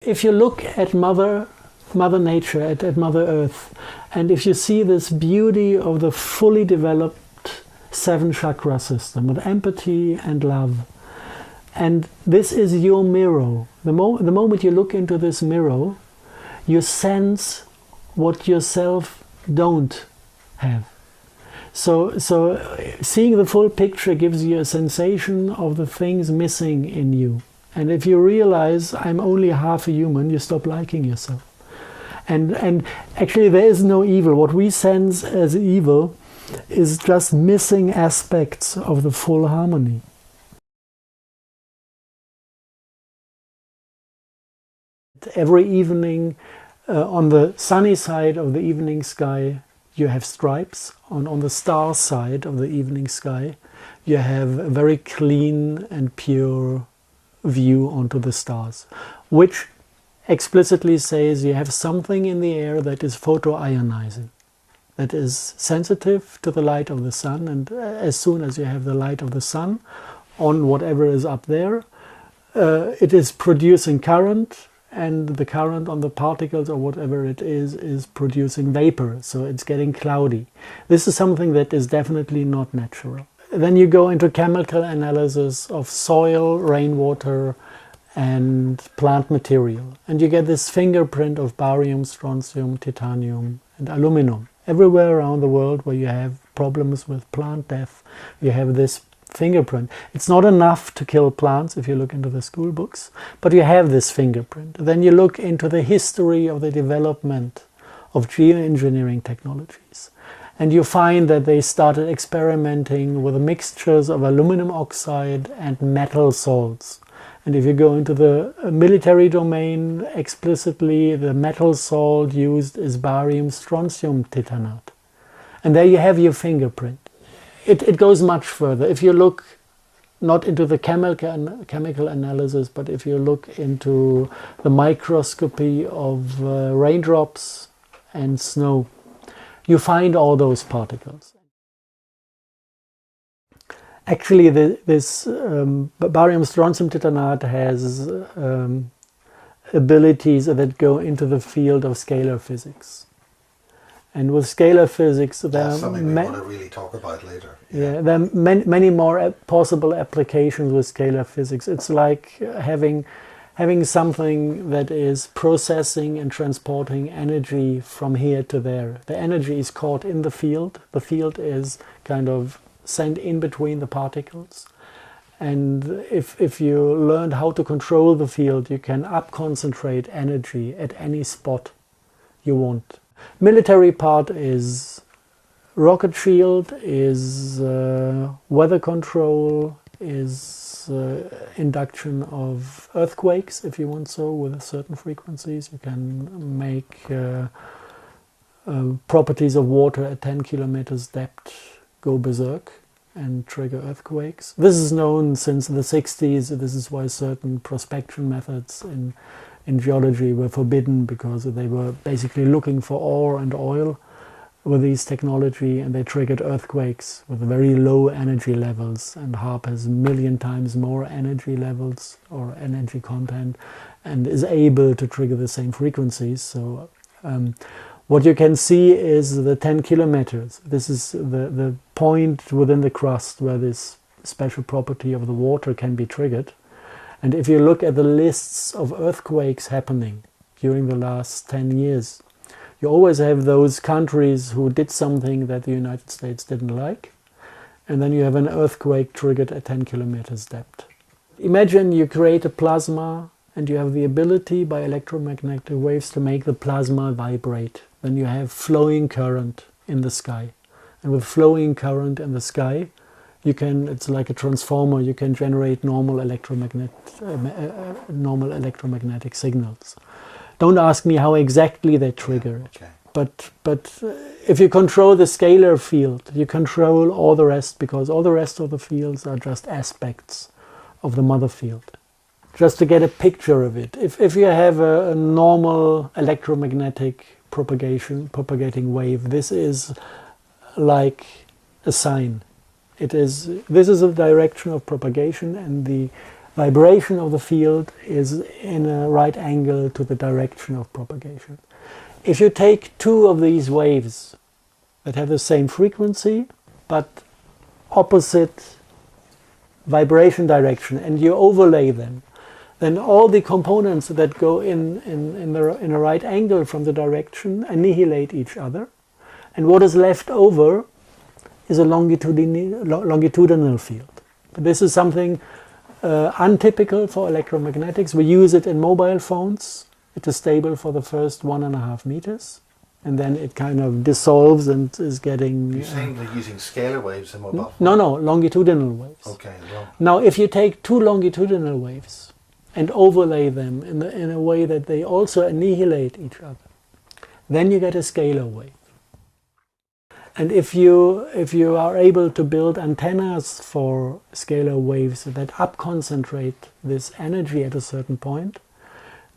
if you look at Mother Nature, at Mother Earth, and if you see this beauty of the fully developed 7 chakra system with empathy and love, and this is your mirror. The moment you look into this mirror, you sense what yourself don't have. So seeing the full picture gives you a sensation of the things missing in you. And if you realize I'm only half a human, you stop liking yourself. And actually there is no evil. What we sense as evil is just missing aspects of the full harmony. Every evening, on the sunny side of the evening sky, you have stripes. On the star side of the evening sky, you have a very clean and pure view onto the stars, which explicitly says you have something in the air that is photoionizing, that is sensitive to the light of the sun, and as soon as you have the light of the sun on whatever is up there, it is producing current, and the current on the particles or whatever it is producing vapor, so it's getting cloudy. This is something that is definitely not natural. Then you go into chemical analysis of soil, rainwater, and plant material, and you get this fingerprint of barium, strontium, titanium, and aluminum. Everywhere around the world where you have problems with plant death, you have this fingerprint. It's not enough to kill plants if you look into the school books, but you have this fingerprint. Then you look into the history of the development of geoengineering technologies, and you find that they started experimenting with mixtures of aluminum oxide and metal salts. And if you go into the military domain, explicitly the metal salt used is barium strontium titanate. And there you have your fingerprint. It goes much further. If you look not into the chemical analysis, but if you look into the microscopy of raindrops and snow, you find all those particles. Actually, this barium strontium titanate has abilities that go into the field of scalar physics. And with scalar physics, that's something we want to really talk about later. Yeah, there are many more possible applications with scalar physics. It's like having something that is processing and transporting energy from here to there. The energy is caught in the field. The field is kind of sent in between the particles. And if you learned how to control the field, you can up-concentrate energy at any spot you want. Military part is rocket shield, is weather control, is induction of earthquakes, if you want so, with certain frequencies. You can make properties of water at 10 kilometers depth go berserk and trigger earthquakes. This is known since the 60s. This is why certain prospection methods in geology were forbidden, because they were basically looking for ore and oil with these technology, and they triggered earthquakes with very low energy levels, and HAARP has a million times more energy levels or energy content and is able to trigger the same frequencies. So what you can see is the 10 kilometers. This is the point within the crust where this special property of the water can be triggered. And if you look at the lists of earthquakes happening during the last 10 years, you always have those countries who did something that the United States didn't like, and then you have an earthquake triggered at 10 kilometers depth. Imagine you create a plasma and you have the ability by electromagnetic waves to make the plasma vibrate. Then you have flowing current in the sky. And with flowing current in the sky, you can, it's like a transformer, you can generate normal electromagnetic signals. Don't ask me how exactly they trigger it. Okay. But if you control the scalar field, you control all the rest, because all the rest of the fields are just aspects of the mother field. Just to get a picture of it, if you have a normal electromagnetic propagating wave, this is like a sine. This is a direction of propagation, and the vibration of the field is in a right angle to the direction of propagation. If you take two of these waves that have the same frequency but opposite vibration direction and you overlay them, then all the components that go in a right angle from the direction annihilate each other, and what is left over is a longitudinal field. This is something untypical for electromagnetics. We use it in mobile phones. It is stable for the first 1.5 meters, and then it kind of dissolves and is getting... You're saying they're using scalar waves in mobile phones? No, longitudinal waves. Okay. Well. Now, if you take two longitudinal waves and overlay them in a way that they also annihilate each other, then you get a scalar wave. And if you are able to build antennas for scalar waves that up-concentrate this energy at a certain point,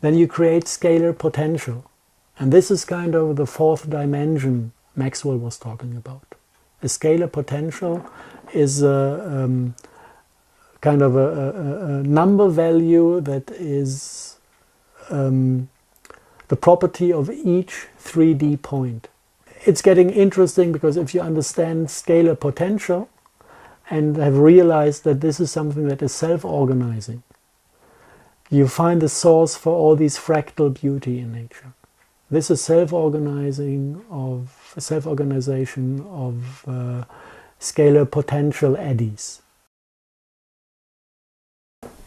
then you create scalar potential. And this is kind of the fourth dimension Maxwell was talking about. A scalar potential is kind of a number value that is the property of each 3D point. It's getting interesting because if you understand scalar potential and have realized that this is something that is self-organizing, you find the source for all these fractal beauty in nature. This is self-organization of scalar potential eddies.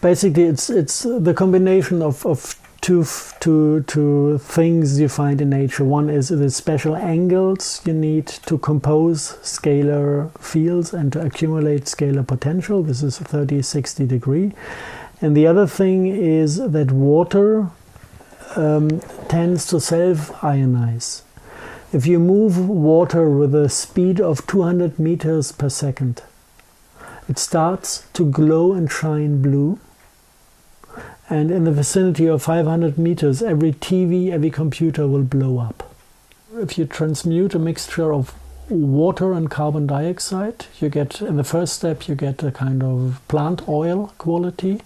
Basically, it's the combination of two things you find in nature. One is the special angles you need to compose scalar fields and to accumulate scalar potential. This is 30, 60 degree. And the other thing is that water tends to self-ionize. If you move water with a speed of 200 meters per second, it starts to glow and shine blue. And in the vicinity of 500 meters, every TV, every computer will blow up. If you transmute a mixture of water and carbon dioxide, you get, in the first step, you get a kind of plant oil quality.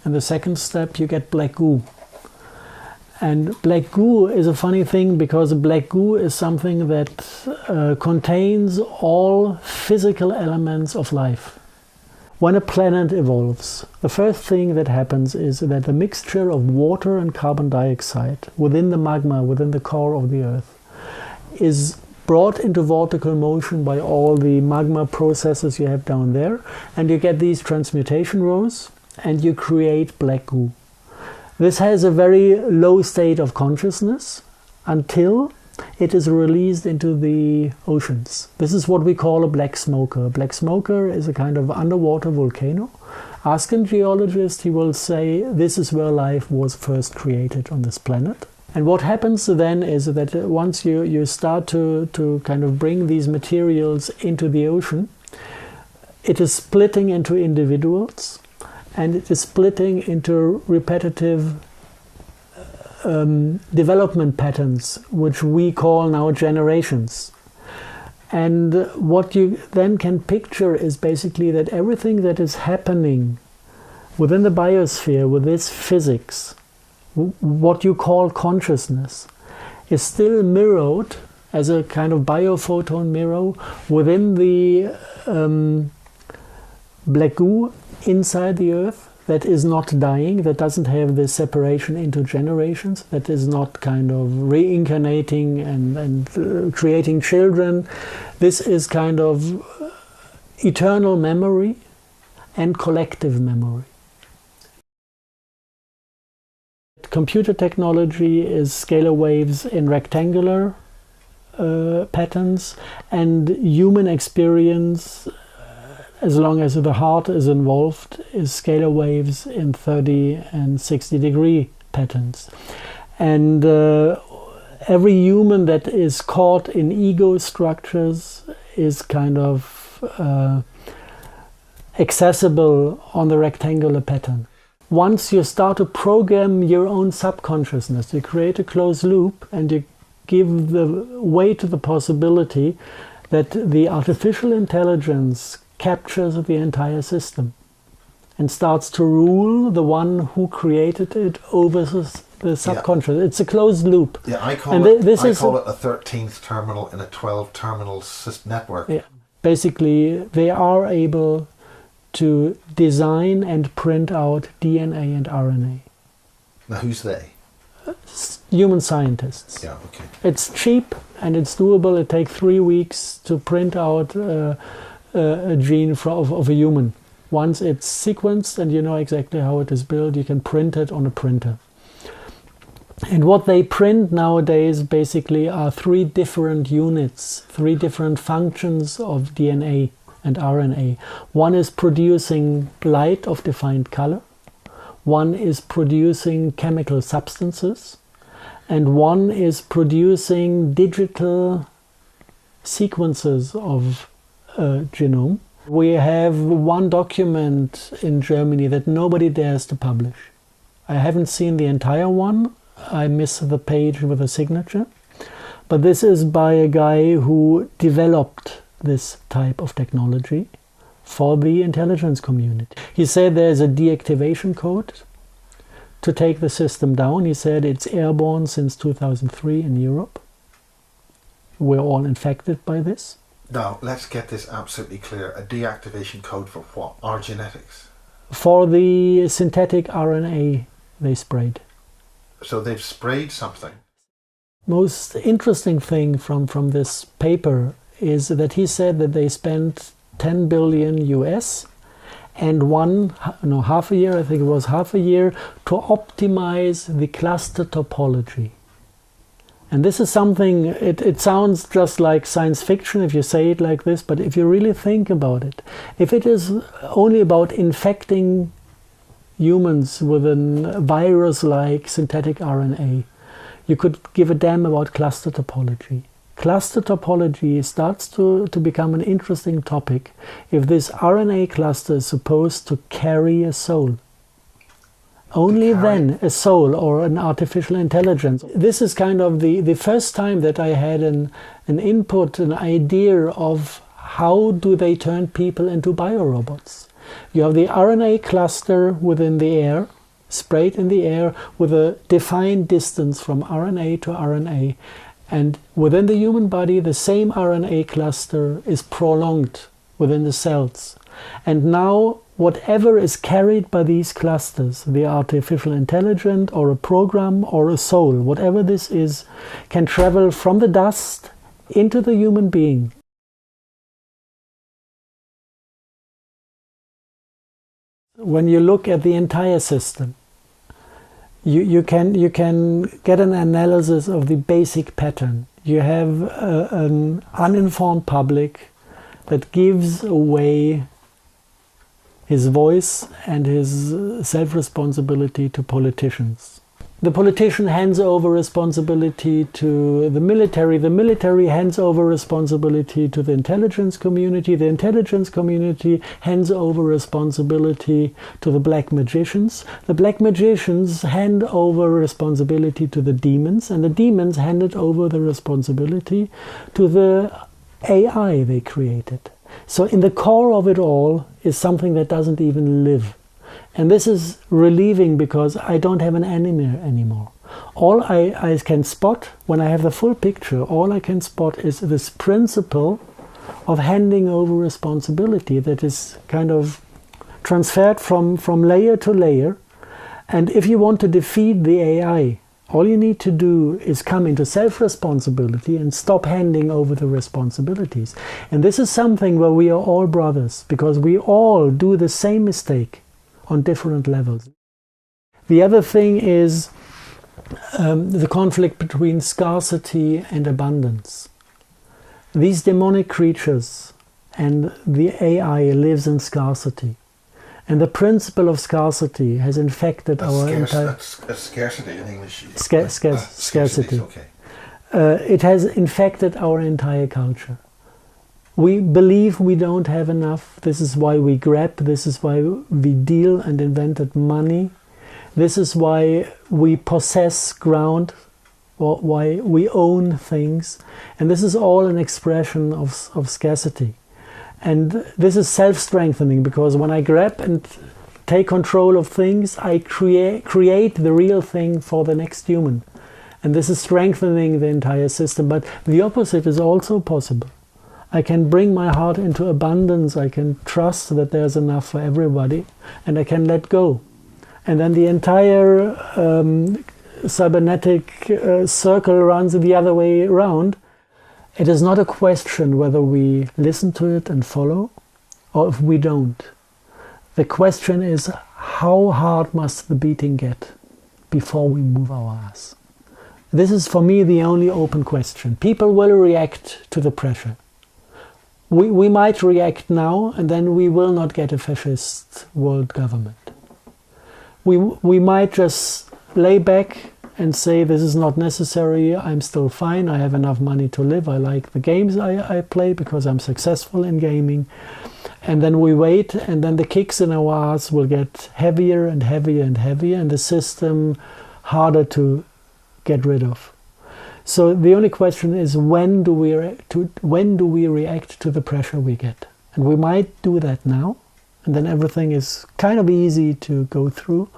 In the second step, you get black goo. And black goo is a funny thing because black goo is something that contains all physical elements of life. When a planet evolves, the first thing that happens is that the mixture of water and carbon dioxide within the magma, within the core of the Earth, is brought into vertical motion by all the magma processes you have down there, and you get these transmutation rows, and you create black goo. This has a very low state of consciousness until it is released into the oceans. This is what we call a black smoker. A black smoker is a kind of underwater volcano. Ask a geologist, he will say this is where life was first created on this planet. And what happens then is that once you start to kind of bring these materials into the ocean, it is splitting into individuals, and it is splitting into repetitive development patterns, which we call now generations. And what you then can picture is basically that everything that is happening within the biosphere, with this physics, what you call consciousness, is still mirrored as a kind of biophoton mirror within the black goo inside the Earth, that is not dying, that doesn't have this separation into generations, that is not kind of reincarnating and creating children. This is kind of eternal memory and collective memory. Computer technology is scalar waves in rectangular patterns, and human experience, as long as the heart is involved, is scalar waves in 30 and 60 degree patterns. And every human that is caught in ego structures is kind of accessible on the rectangular pattern. Once you start to program your own subconsciousness, you create a closed loop and you give the way to the possibility that the artificial intelligence captures the entire system. and starts to rule the one who created it over the subconscious. Yeah. It's a closed loop. Yeah, I call it a 13th terminal in a 12 terminal network. Yeah. Basically, they are able to design and print out DNA and RNA. Now, who's they? Human scientists. Yeah, okay. It's cheap and it's doable. It takes 3 weeks to print out a gene of a human. Once it's sequenced and you know exactly how it is built, you can print it on a printer. And what they print nowadays basically are 3 different units, 3 different functions of DNA and RNA. One is producing light of defined color. One is producing chemical substances. And one is producing digital sequences of a genome. We have one document in Germany that nobody dares to publish. I haven't seen the entire one. I miss the page with a signature. But this is by a guy who developed this type of technology for the intelligence community. He said there's a deactivation code to take the system down. He said it's airborne since 2003 in Europe. We're all infected by this. Now, let's get this absolutely clear. A deactivation code for what? Our genetics? For the synthetic RNA they sprayed. So they've sprayed something. Most interesting thing from this paper is that he said that they spent 10 billion US and half a year, I think it was half a year, to optimize the cluster topology. And this is something, it sounds just like science fiction if you say it like this, but if you really think about it, if it is only about infecting humans with a virus-like synthetic RNA, you could give a damn about cluster topology. Cluster topology starts to become an interesting topic if this RNA cluster is supposed to carry a soul. Only then a soul or an artificial intelligence. This is kind of the first time that I had an input, an idea of how do they turn people into biorobots. You have the RNA cluster within the air, sprayed in the air with a defined distance from RNA to RNA. And within the human body, the same RNA cluster is prolonged within the cells. And now, whatever is carried by these clusters, the artificial intelligence or a program or a soul, whatever this is, can travel from the dust into the human being. When you look at the entire system, you can get an analysis of the basic pattern. You have an uninformed public that gives away his voice and his self-responsibility to politicians. The politician hands over responsibility to the military hands over responsibility to the intelligence community hands over responsibility to the black magicians hand over responsibility to the demons, and the demons handed over the responsibility to the AI they created. So in the core of it all is something that doesn't even live. And this is relieving because I don't have an enemy anymore. All I can spot, when I have the full picture, all I can spot is this principle of handing over responsibility that is kind of transferred from layer to layer. And if you want to defeat the AI, all you need to do is come into self-responsibility and stop handing over the responsibilities. And this is something where we are all brothers, because we all do the same mistake on different levels. The other thing is the conflict between scarcity and abundance. These demonic creatures and the AI lives in scarcity. And the principle of scarcity has infected our entire... Scarcity in English. Scarcity. Okay. It has infected our entire culture. We believe we don't have enough. This is why we grab. This is why we deal and invented money. This is why we possess ground, or why we own things. And this is all an expression of scarcity. And this is self-strengthening, because when I grab and take control of things, I create the real thing for the next human. And this is strengthening the entire system. But the opposite is also possible. I can bring my heart into abundance, I can trust that there's enough for everybody, and I can let go. And then the entire cybernetic circle runs the other way around. It is not a question whether we listen to it and follow, or if we don't. The question is, how hard must the beating get before we move our ass? This is for me the only open question. People will react to the pressure. We might react now, and then we will not get a fascist world government. We might just lay back and say, this is not necessary, I'm still fine, I have enough money to live, I like the games I play because I'm successful in gaming. And then we wait, and then the kicks in our ass will get heavier and heavier and heavier, and the system harder to get rid of. So the only question is, when do we react to the pressure we get? And we might do that now, and then everything is kind of easy to go through.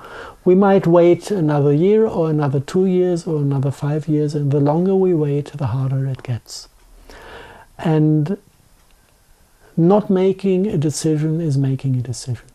We might wait another year or another 2 years or another 5 years, and the longer we wait, the harder it gets. And not making a decision is making a decision.